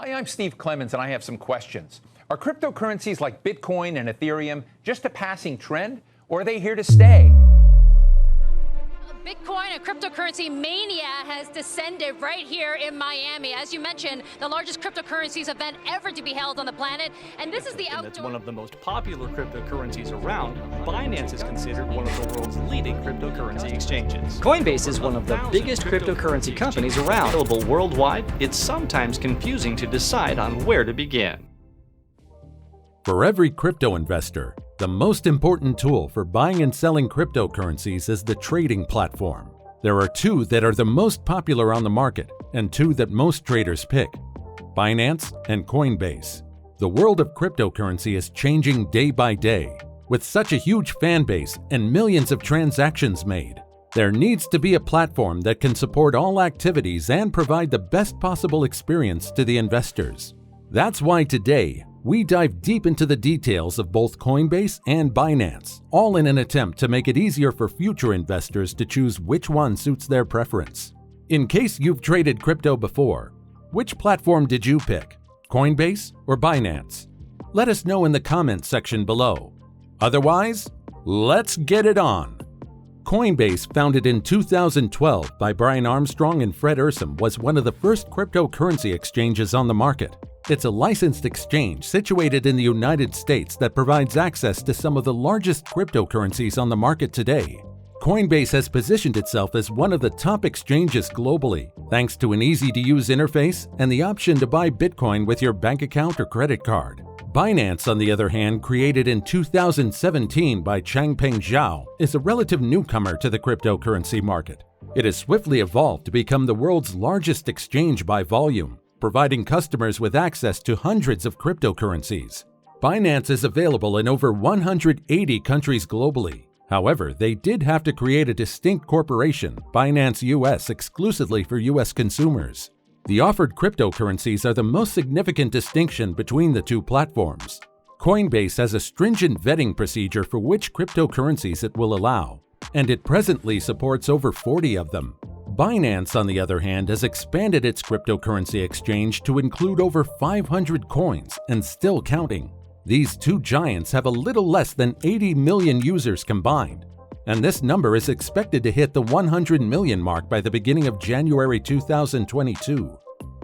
Hi, I'm Steve Clemens, and I have some questions. Are cryptocurrencies like Bitcoin and Ethereum just a passing trend, or are they here to stay? Bitcoin and cryptocurrency mania has descended right here in Miami. As you mentioned, the largest cryptocurrencies event ever to be held on the planet. And this is the outdoor... It's one of the most popular cryptocurrencies around. Binance is considered one of the world's leading cryptocurrency exchanges. Coinbase is one of the biggest cryptocurrency companies around. Available worldwide, it's sometimes confusing to decide on where to begin. For every crypto investor, the most important tool for buying and selling cryptocurrencies is the trading platform. There are two that are the most popular on the market and two that most traders pick: Binance and Coinbase. The world of cryptocurrency is changing day by day. With such a huge fan base and millions of transactions made, there needs to be a platform that can support all activities and provide the best possible experience to the investors. That's why today, we dive deep into the details of both Coinbase and Binance, all in an attempt to make it easier for future investors to choose which one suits their preference. In case you've traded crypto before, which platform did you pick, Coinbase or Binance? Let us know in the comments section below. Otherwise, let's get it on! Coinbase, founded in 2012 by Brian Armstrong and Fred Ursum, was one of the first cryptocurrency exchanges on the market. It's a licensed exchange situated in the United States that provides access to some of the largest cryptocurrencies on the market today. Coinbase has positioned itself as one of the top exchanges globally, thanks to an easy-to-use interface and the option to buy Bitcoin with your bank account or credit card. Binance, on the other hand, created in 2017 by Changpeng Zhao, is a relative newcomer to the cryptocurrency market. It has swiftly evolved to become the world's largest exchange by volume, providing customers with access to hundreds of cryptocurrencies. Binance is available in over 180 countries globally. However, they did have to create a distinct corporation, Binance US, exclusively for US consumers. The offered cryptocurrencies are the most significant distinction between the two platforms. Coinbase has a stringent vetting procedure for which cryptocurrencies it will allow, and it presently supports over 40 of them. Binance, on the other hand, has expanded its cryptocurrency exchange to include over 500 coins and still counting. These two giants have a little less than 80 million users combined, and this number is expected to hit the 100 million mark by the beginning of January 2022.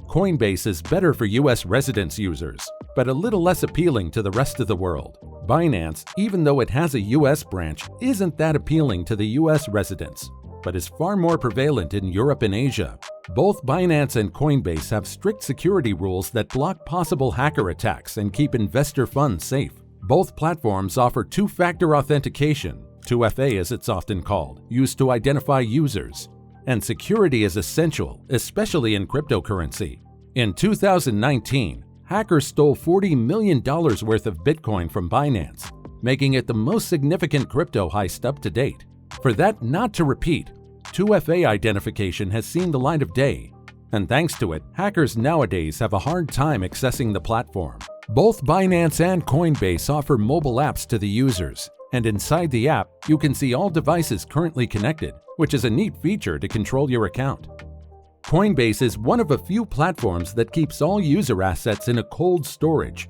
Coinbase is better for US residence users, but a little less appealing to the rest of the world. Binance, even though it has a US branch, isn't that appealing to the US residents, but is far more prevalent in Europe and Asia. Both Binance and Coinbase have strict security rules that block possible hacker attacks and keep investor funds safe. Both platforms offer two-factor authentication, 2FA as it's often called, used to identify users. And security is essential, especially in cryptocurrency. In 2019, hackers stole $40 million worth of Bitcoin from Binance, making it the most significant crypto heist up to date. For that not to repeat, 2FA identification has seen the light of day, and thanks to it, hackers nowadays have a hard time accessing the platform. Both Binance and Coinbase offer mobile apps to the users, and inside the app, you can see all devices currently connected, which is a neat feature to control your account. Coinbase is one of a few platforms that keeps all user assets in a cold storage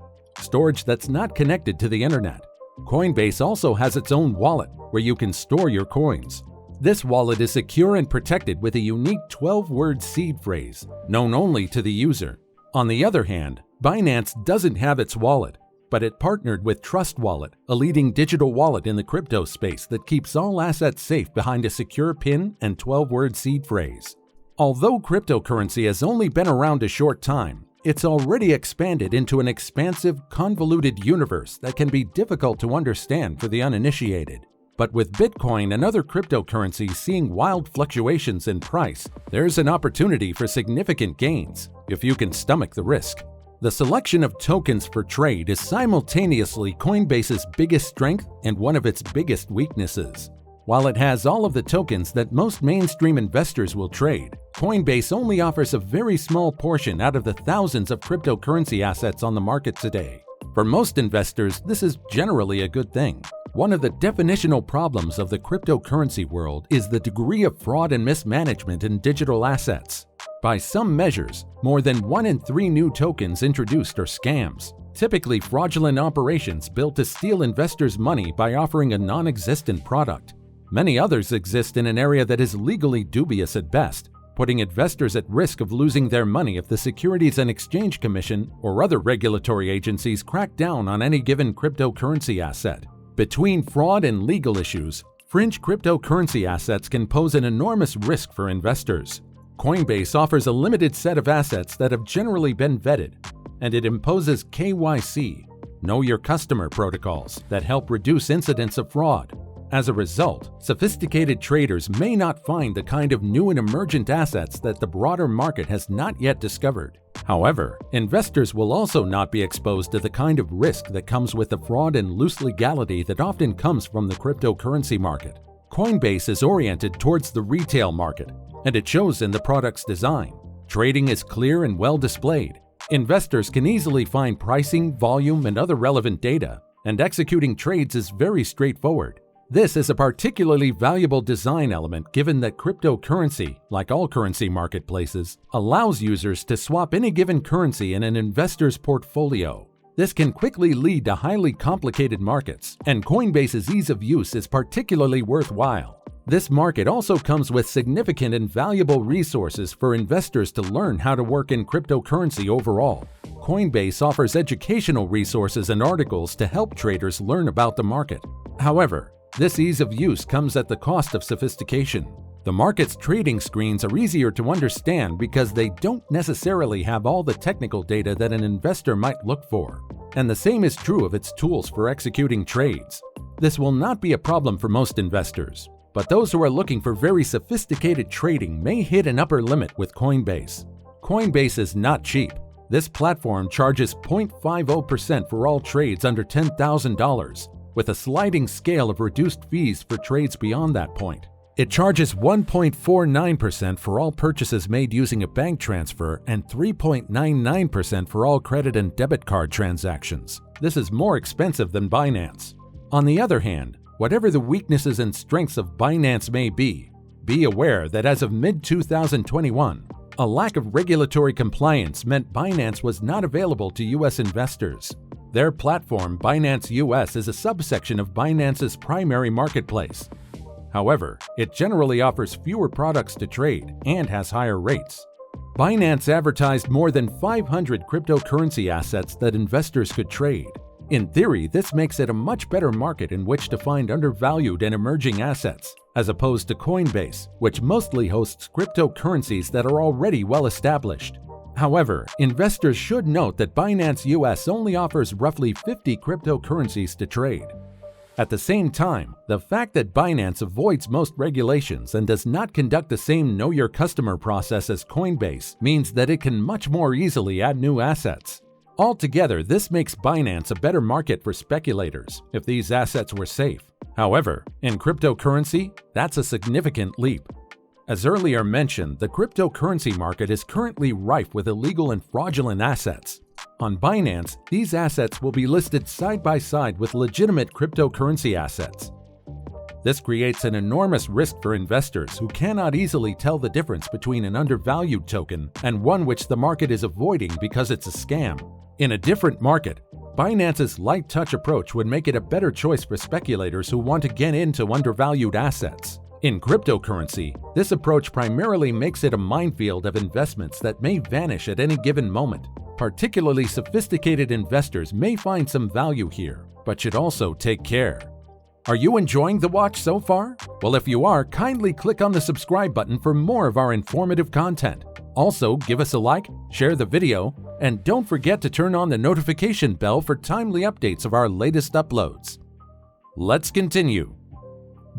that's not connected to the internet. Coinbase also has its own wallet where you can store your coins. This wallet is secure and protected with a unique 12-word seed phrase, known only to the user. On the other hand, Binance doesn't have its wallet, but it partnered with Trust Wallet, a leading digital wallet in the crypto space that keeps all assets safe behind a secure PIN and 12-word seed phrase. Although cryptocurrency has only been around a short time, it's already expanded into an expansive, convoluted universe that can be difficult to understand for the uninitiated. But with Bitcoin and other cryptocurrencies seeing wild fluctuations in price, there's an opportunity for significant gains, if you can stomach the risk. The selection of tokens for trade is simultaneously Coinbase's biggest strength and one of its biggest weaknesses. While it has all of the tokens that most mainstream investors will trade, Coinbase only offers a very small portion out of the thousands of cryptocurrency assets on the market today. For most investors, this is generally a good thing. One of the definitional problems of the cryptocurrency world is the degree of fraud and mismanagement in digital assets. By some measures, more than 1 in 3 new tokens introduced are scams, typically fraudulent operations built to steal investors' money by offering a non-existent product. Many others exist in an area that is legally dubious at best, putting investors at risk of losing their money if the Securities and Exchange Commission or other regulatory agencies crack down on any given cryptocurrency asset. Between fraud and legal issues, fringe cryptocurrency assets can pose an enormous risk for investors. Coinbase offers a limited set of assets that have generally been vetted, and it imposes KYC, Know Your Customer protocols that help reduce incidents of fraud. As a result, sophisticated traders may not find the kind of new and emergent assets that the broader market has not yet discovered. However, investors will also not be exposed to the kind of risk that comes with the fraud and loose legality that often comes from the cryptocurrency market. Coinbase is oriented towards the retail market, and it shows in the product's design. Trading is clear and well displayed. Investors can easily find pricing, volume, and other relevant data, and executing trades is very straightforward. This is a particularly valuable design element given that cryptocurrency, like all currency marketplaces, allows users to swap any given currency in an investor's portfolio. This can quickly lead to highly complicated markets, and Coinbase's ease of use is particularly worthwhile. This market also comes with significant and valuable resources for investors to learn how to work in cryptocurrency overall. Coinbase offers educational resources and articles to help traders learn about the market. However, this ease of use comes at the cost of sophistication. The market's trading screens are easier to understand because they don't necessarily have all the technical data that an investor might look for. And the same is true of its tools for executing trades. This will not be a problem for most investors, but those who are looking for very sophisticated trading may hit an upper limit with Coinbase. Coinbase is not cheap. This platform charges 0.50% for all trades under $10,000. With a sliding scale of reduced fees for trades beyond that point. It charges 1.49% for all purchases made using a bank transfer and 3.99% for all credit and debit card transactions. This is more expensive than Binance. On the other hand, whatever the weaknesses and strengths of Binance may be aware that as of mid-2021, a lack of regulatory compliance meant Binance was not available to U.S. investors. Their platform, Binance US, is a subsection of Binance's primary marketplace. However, it generally offers fewer products to trade and has higher rates. Binance advertised more than 500 cryptocurrency assets that investors could trade. In theory, this makes it a much better market in which to find undervalued and emerging assets, as opposed to Coinbase, which mostly hosts cryptocurrencies that are already well established. However, investors should note that Binance US only offers roughly 50 cryptocurrencies to trade. At the same time, the fact that Binance avoids most regulations and does not conduct the same Know Your Customer process as Coinbase means that it can much more easily add new assets. Altogether, this makes Binance a better market for speculators if these assets were safe. However, in cryptocurrency, that's a significant leap. As earlier mentioned, the cryptocurrency market is currently rife with illegal and fraudulent assets. On Binance, these assets will be listed side by side with legitimate cryptocurrency assets. This creates an enormous risk for investors who cannot easily tell the difference between an undervalued token and one which the market is avoiding because it's a scam. In a different market, Binance's light touch approach would make it a better choice for speculators who want to get into undervalued assets. In cryptocurrency, this approach primarily makes it a minefield of investments that may vanish at any given moment. Particularly sophisticated investors may find some value here, but should also take care. Are you enjoying the watch so far? Well, if you are, kindly click on the subscribe button for more of our informative content. Also, give us a like, share the video, and don't forget to turn on the notification bell for timely updates of our latest uploads. Let's continue.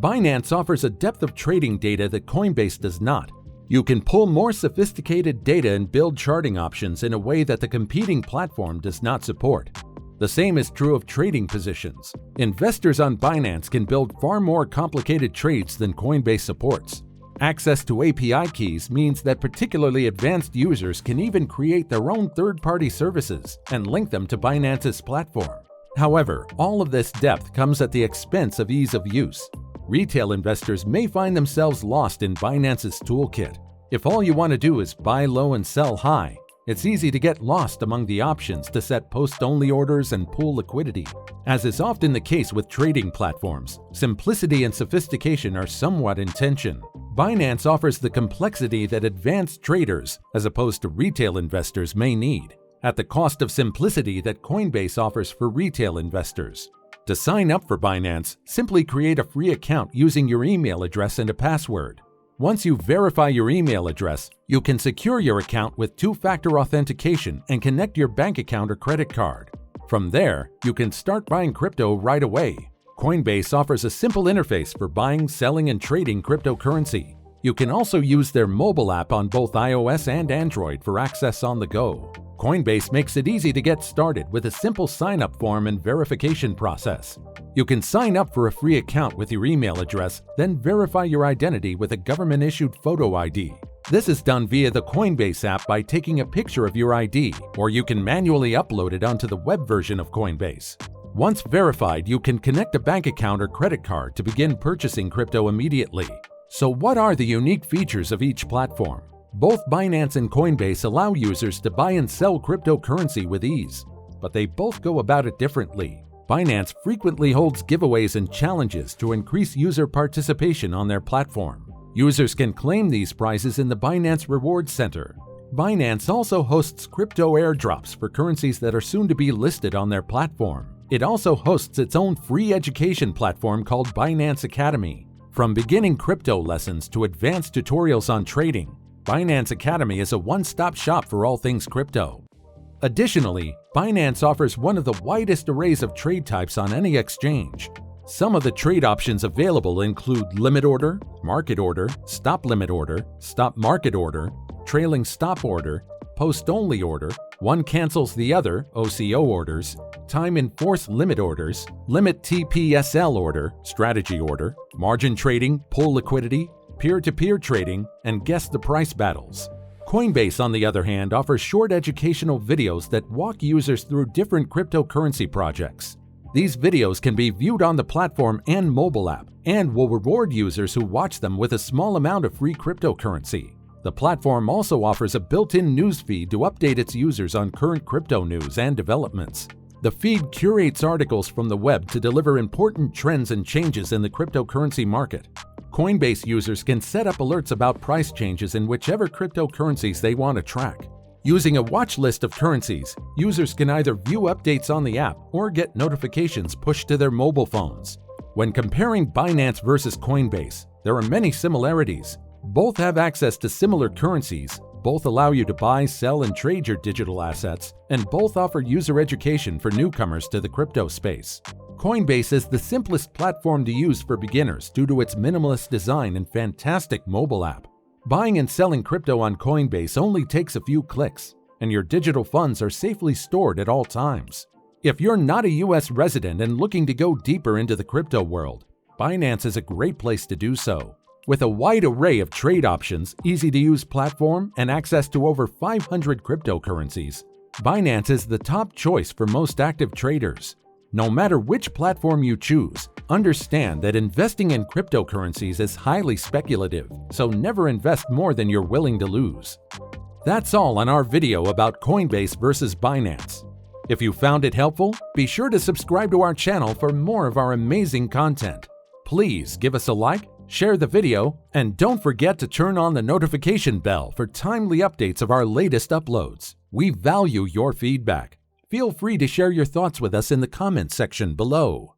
Binance offers a depth of trading data that Coinbase does not. You can pull more sophisticated data and build charting options in a way that the competing platform does not support. The same is true of trading positions. Investors on Binance can build far more complicated trades than Coinbase supports. Access to API keys means that particularly advanced users can even create their own third-party services and link them to Binance's platform. However, all of this depth comes at the expense of ease of use. Retail investors may find themselves lost in Binance's toolkit. If all you want to do is buy low and sell high, it's easy to get lost among the options to set post-only orders and pool liquidity. As is often the case with trading platforms, simplicity and sophistication are somewhat in tension. Binance offers the complexity that advanced traders, as opposed to retail investors, may need, at the cost of simplicity that Coinbase offers for retail investors. To sign up for Binance, simply create a free account using your email address and a password. Once you verify your email address, you can secure your account with two-factor authentication and connect your bank account or credit card. From there, you can start buying crypto right away. Coinbase offers a simple interface for buying, selling, and trading cryptocurrency. You can also use their mobile app on both iOS and Android for access on the go. Coinbase makes it easy to get started with a simple sign-up form and verification process. You can sign up for a free account with your email address, then verify your identity with a government-issued photo ID. This is done via the Coinbase app by taking a picture of your ID, or you can manually upload it onto the web version of Coinbase. Once verified, you can connect a bank account or credit card to begin purchasing crypto immediately. So what are the unique features of each platform? Both Binance and Coinbase allow users to buy and sell cryptocurrency with ease, but they both go about it differently. Binance frequently holds giveaways and challenges to increase user participation on their platform. Users can claim these prizes in the Binance Rewards Center. Binance also hosts crypto airdrops for currencies that are soon to be listed on their platform. It also hosts its own free education platform called Binance Academy. From beginning crypto lessons to advanced tutorials on trading, Binance Academy is a one-stop shop for all things crypto. Additionally, Binance offers one of the widest arrays of trade types on any exchange. Some of the trade options available include limit order, market order, stop limit order, stop market order, trailing stop order, post-only order, one cancels the other (OCO) orders, time-enforced limit orders, limit TPSL order, strategy order, margin trading, pool liquidity, peer-to-peer trading, and guess the price battles. Coinbase, on the other hand, offers short educational videos that walk users through different cryptocurrency projects. These videos can be viewed on the platform and mobile app, and will reward users who watch them with a small amount of free cryptocurrency. The platform also offers a built-in news feed to update its users on current crypto news and developments. The feed curates articles from the web to deliver important trends and changes in the cryptocurrency market. Coinbase users can set up alerts about price changes in whichever cryptocurrencies they want to track. Using a watch list of currencies, users can either view updates on the app or get notifications pushed to their mobile phones. When comparing Binance versus Coinbase, there are many similarities. Both have access to similar currencies, both allow you to buy, sell, and trade your digital assets, and both offer user education for newcomers to the crypto space. Coinbase is the simplest platform to use for beginners due to its minimalist design and fantastic mobile app. Buying and selling crypto on Coinbase only takes a few clicks, and your digital funds are safely stored at all times. If you're not a US resident and looking to go deeper into the crypto world, Binance is a great place to do so. With a wide array of trade options, easy-to-use platform, and access to over 500 cryptocurrencies, Binance is the top choice for most active traders. No matter which platform you choose, understand that investing in cryptocurrencies is highly speculative, so never invest more than you're willing to lose. That's all on our video about Coinbase versus Binance. If you found it helpful, be sure to subscribe to our channel for more of our amazing content. Please give us a like, share the video, and don't forget to turn on the notification bell for timely updates of our latest uploads. We value your feedback. Feel free to share your thoughts with us in the comments section below.